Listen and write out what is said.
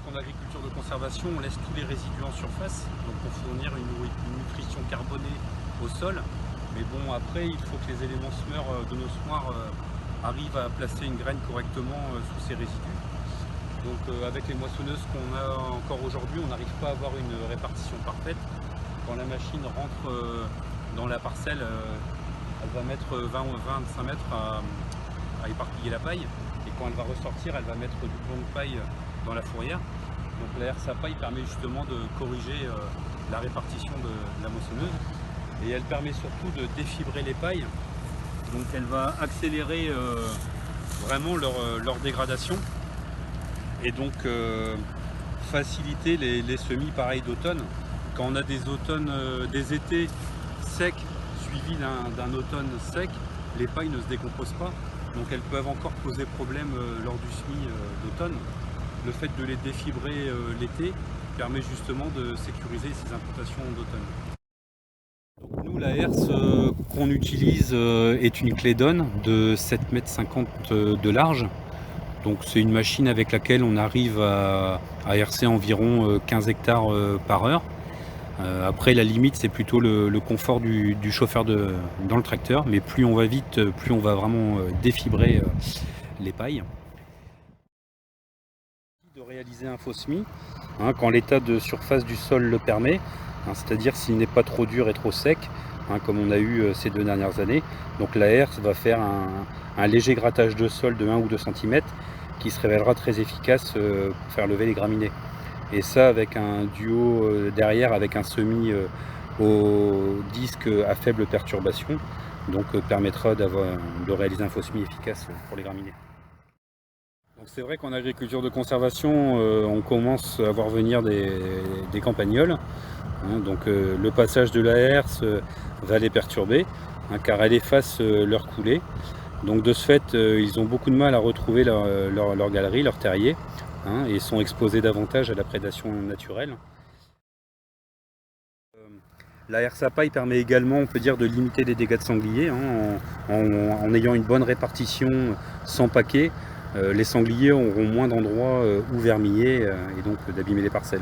qu'en agriculture de conservation, on laisse tous les résidus en surface, donc pour fournir une nutrition carbonée au sol. Mais bon, après, il faut que les éléments semeurs de nos semoirs arrivent à placer une graine correctement sous ces résidus. Donc avec les moissonneuses qu'on a encore aujourd'hui, on n'arrive pas à avoir une répartition parfaite. Quand la machine rentre dans la parcelle, elle va mettre 20 ou 25 mètres à éparpiller la paille. Et quand elle va ressortir, elle va mettre du plomb de paille dans la fourrière. Donc la RSA paille permet justement de corriger la répartition de la moissonneuse. Et elle permet surtout de défibrer les pailles. Donc elle va accélérer vraiment leur dégradation. Et donc faciliter les semis pareils d'automne. Quand on a des étés secs suivis d'un automne sec, les pailles ne se décomposent pas. Donc elles peuvent encore poser problème lors du semis d'automne. Le fait de les défibrer l'été permet justement de sécuriser ces implantations d'automne. Nous, la herse qu'on utilise est une Claydon de 7,50 m de large. Donc c'est une machine avec laquelle on arrive à herser environ 15 hectares par heure. Après, la limite, c'est plutôt le confort du chauffeur dans le tracteur, mais plus on va vite, plus on va vraiment défibrer les pailles. De réaliser un faux semis, quand l'état de surface du sol le permet, c'est-à-dire s'il n'est pas trop dur et trop sec, comme on a eu ces 2 dernières années. Donc la herse va faire un léger grattage de sol de 1 ou 2 cm qui se révélera très efficace pour faire lever les graminées. Et ça avec un duo derrière avec un semis au disque à faible perturbation, donc permettra de réaliser un faux semis efficace pour les graminées. Donc c'est vrai qu'en agriculture de conservation, on commence à voir venir des campagnols. Donc le passage de la herse va les perturber, car elle efface leur coulée. Donc de ce fait, ils ont beaucoup de mal à retrouver leur galerie, leur terrier, et sont exposés davantage à la prédation naturelle. La herse à paille permet également, on peut dire, de limiter les dégâts de sangliers, en ayant une bonne répartition sans paquet. Les sangliers auront moins d'endroits où vermiller et donc d'abîmer les parcelles.